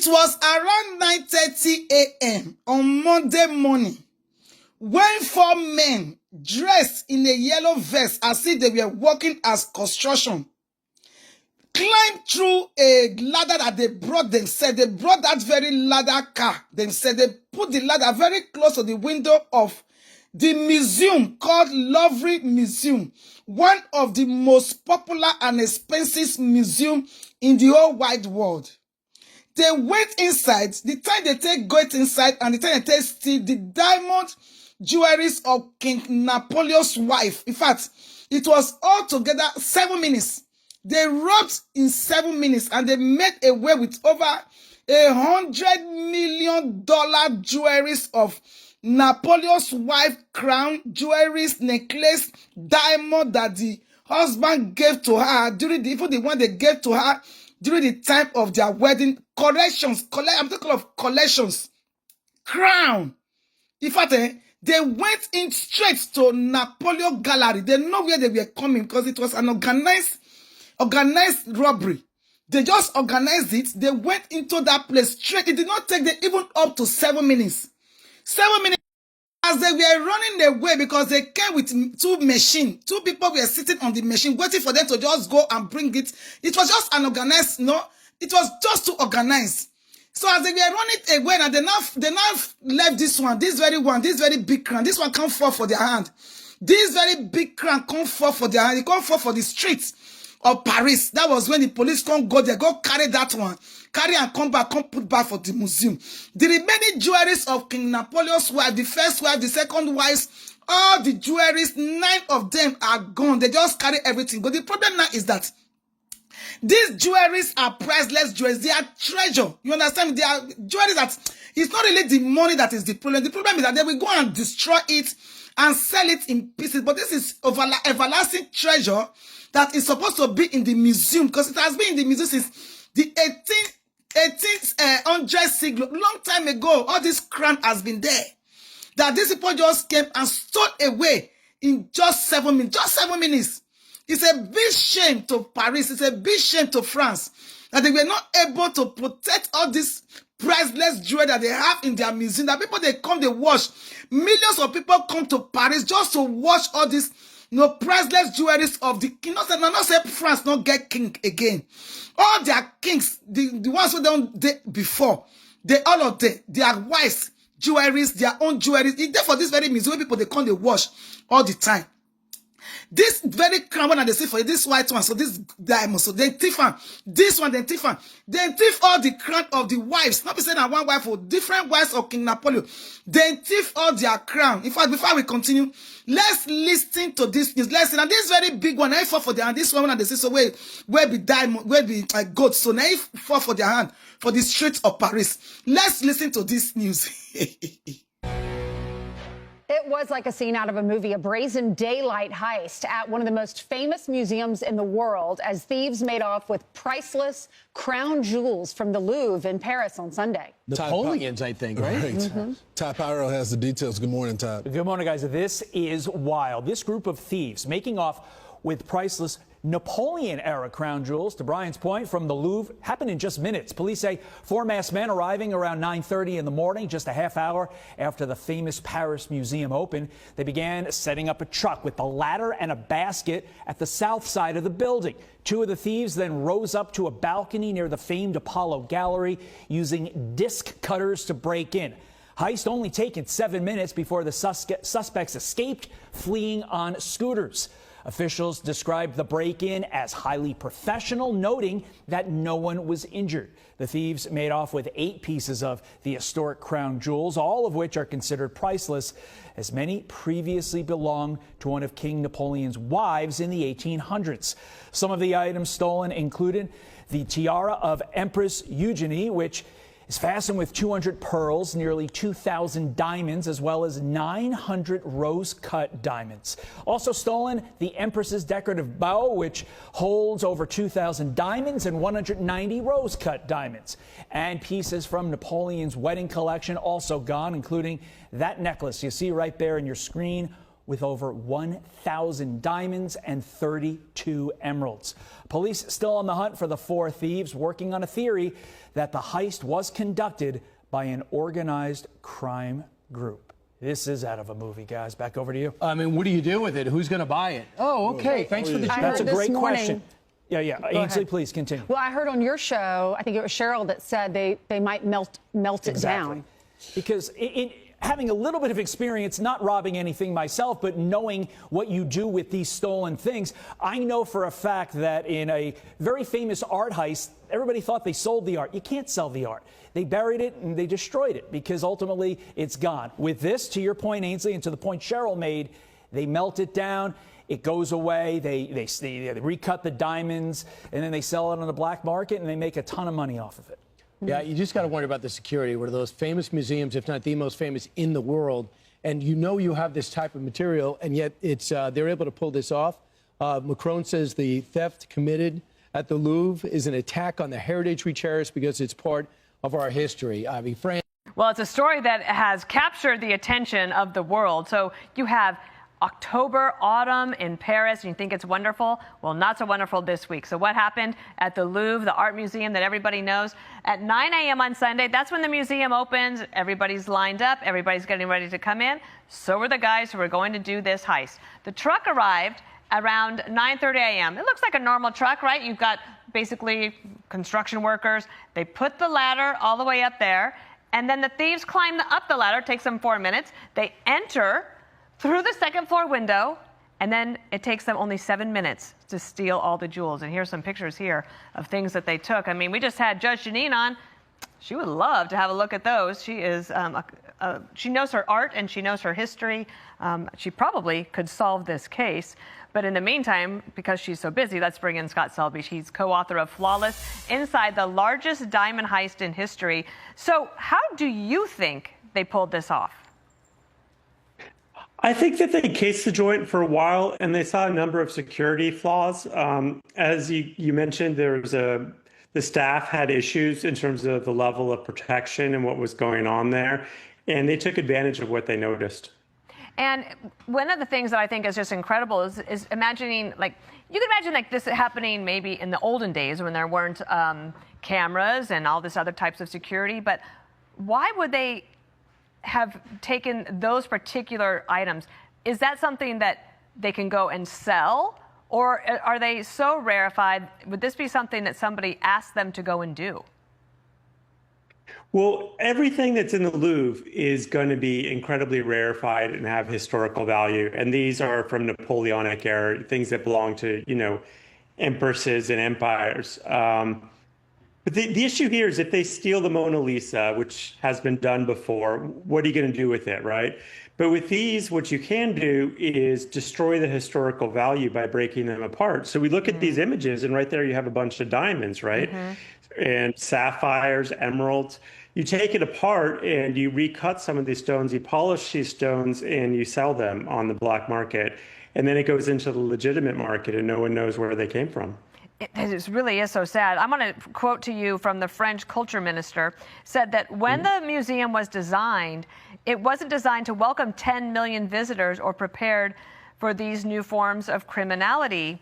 It was around 9:30 a.m. on Monday morning when four men dressed in a yellow vest as if they were working as construction climbed through a ladder that they brought themselves. They brought that very ladder car themselves. They put the ladder very close to the window of the museum called Louvre Museum, one of the most popular and expensive museums in the whole wide world. They went inside. The time they take going inside and the time they take steal the diamond jewelries of King Napoleon's wife. In fact, it was altogether 7 minutes. They robbed in 7 minutes and they made away with over $100 million jewelries of Napoleon's wife, crown, jewelries, necklace, diamond that the husband gave to her during even the one they gave to her during the time of their wedding. Collections, I'm talking of collections, crown. In fact, they went in straight to Napoleon Gallery. They know where they were coming because it was an organized robbery. They just organized it. They went into that place straight. It did not take them even up to 7 minutes. 7 minutes as they were running away because they came with two machines. Two people were sitting on the machine waiting for them to just go and bring it. It was just an organized, it was just to organize. So as they were running away, and they now left this very big crown. This one can't fall for their hand. This very big crown can't fall for their hand. It can't fall for the streets of Paris. That was when the police can't go there. Go carry that one. Carry and come back, come put back for the museum. The remaining jewelries of King Napoleon's wife, the first wife, the second wife, all the jewelries, 9 of them are gone. They just carry everything. But the problem now is that these jewelries are priceless jewelries. They are treasure. You understand? They are jewelries that it's not really the money that is the problem. The problem is that they will go and destroy it and sell it in pieces. But this is everlasting treasure that is supposed to be in the museum because it has been in the museum since the 1800 century. Long time ago, all this crown has been there. That these people just came and stole away in just 7 minutes. Just 7 minutes. It's a big shame to Paris. It's a big shame to France that they were not able to protect all this priceless jewelry that they have in their museum. That people, they come, they watch. Millions of people come to Paris just to watch all this priceless jewelries of the king. Not say France not get king again. All their kings, the ones who don't date before, all of them, their wives, jewelries, their own jewelries. It's there for this very museum. People, they come, they watch all the time. This very crown one, and they say for this white one, so this diamond, so they thief one. This one, they thief one. They thief all the crown of the wives. Not be saying that one wife or different wives of King Napoleon. They thief all their crown. In fact, before we continue, let's listen to this news. Listen, and this very big one, I fall for their hand. This one, and they say so where be diamond, where be gold. So now fall for their hand for the streets of Paris. Let's listen to this news. It was like a scene out of a movie, a brazen daylight heist at one of the most famous museums in the world as thieves made off with priceless crown jewels from the Louvre in Paris on Sunday. Napoleon's, I think, right? Mm-hmm. Ty Pyro has the details. Good morning, Ty. Good morning, guys. This is wild. This group of thieves making off with priceless Napoleon-era crown jewels, to Brian's point, from the Louvre, happened in just minutes. Police say 4 masked men arriving around 9:30 in the morning, just a half hour after the famous Paris museum opened. They began setting up a truck with a ladder and a basket at the south side of the building. 2 of the thieves then rose up to a balcony near the famed Apollo Gallery using disc cutters to break in. Heist only taken 7 minutes before the suspects escaped, fleeing on scooters. Officials described the break-in as highly professional, noting that no one was injured. The thieves made off with 8 pieces of the historic crown jewels, all of which are considered priceless, as many previously belonged to one of King Napoleon's wives in the 1800s. Some of the items stolen included the tiara of Empress Eugenie, which is fastened with 200 pearls, nearly 2,000 diamonds, as well as 900 rose-cut diamonds. Also stolen, the Empress's decorative bow, which holds over 2,000 diamonds and 190 rose-cut diamonds. And pieces from Napoleon's wedding collection also gone, including that necklace you see right there in your screen with over 1,000 diamonds and 32 emeralds. Police still on the hunt for the 4 thieves, working on a theory that the heist was conducted by an organized crime group. This is out of a movie, guys. Back over to you. I mean, what do you do with it? Who's going to buy it? Oh, okay. Thanks for the I That's a heard this great morning- question. Yeah. Ainsley, please continue. Well, I heard on your show, I think it was Cheryl that said they might melt it down. Because having a little bit of experience, not robbing anything myself, but knowing what you do with these stolen things, I know for a fact that in a very famous art heist, everybody thought they sold the art. You can't sell the art. They buried it and they destroyed it because ultimately it's gone. With this, to your point, Ainsley, and to the point Cheryl made, they melt it down. It goes away. They recut the diamonds, and then they sell it on the black market, and they make a ton of money off of it. Yeah, you just got to worry about the security. One of those famous museums, if not the most famous in the world, and you have this type of material, and yet they're able to pull this off. Macron says the theft committed at the Louvre is an attack on the heritage we cherish because it's part of our history. I mean, France. Well, it's a story that has captured the attention of the world. So you have October, autumn in Paris, and you think it's wonderful? Well, not so wonderful this week. So what happened at the Louvre, the art museum that everybody knows? At 9 a.m. on Sunday, that's when the museum opens. Everybody's lined up. Everybody's getting ready to come in. So were the guys who were going to do this heist. The truck arrived around 9:30 a.m. It looks like a normal truck, right? You've got basically construction workers. They put the ladder all the way up there, and then the thieves climb up the ladder. It takes them 4 minutes. They enter through the second floor window, and then it takes them only 7 minutes to steal all the jewels. And here's some pictures here of things that they took. I mean, we just had Judge Janine on. She would love to have a look at those. She is, she knows her art and she knows her history. She probably could solve this case. But in the meantime, because she's so busy, let's bring in Scott Selby. He's co-author of Flawless: Inside the Largest Diamond Heist in History. So how do you think they pulled this off? I think that they cased the joint for a while, and they saw a number of security flaws. As you mentioned, the staff had issues in terms of the level of protection and what was going on there, and they took advantage of what they noticed. And one of the things that I think is just incredible is imagining, like, you can imagine like this happening maybe in the olden days when there weren't cameras and all this other types of security, but why would they have taken those particular items? Is that something that they can go and sell, or are they so rarefied? Would this be something that somebody asked them to go and do? Well, everything that's in the Louvre is going to be incredibly rarefied and have historical value. And these are from Napoleonic era, things that belong to, empresses and empires. But the issue here is if they steal the Mona Lisa, which has been done before, what are you going to do with it, right? But with these, what you can do is destroy the historical value by breaking them apart. So we look at these images, and right there you have a bunch of diamonds, right? And sapphires, emeralds. You take it apart and you recut some of these stones, you polish these stones, and you sell them on the black market. And then it goes into the legitimate market, and no one knows where they came from. It really is so sad. I'm going to quote to you from the French culture minister, said that when the museum was designed, it wasn't designed to welcome 10 million visitors or prepared for these new forms of criminality.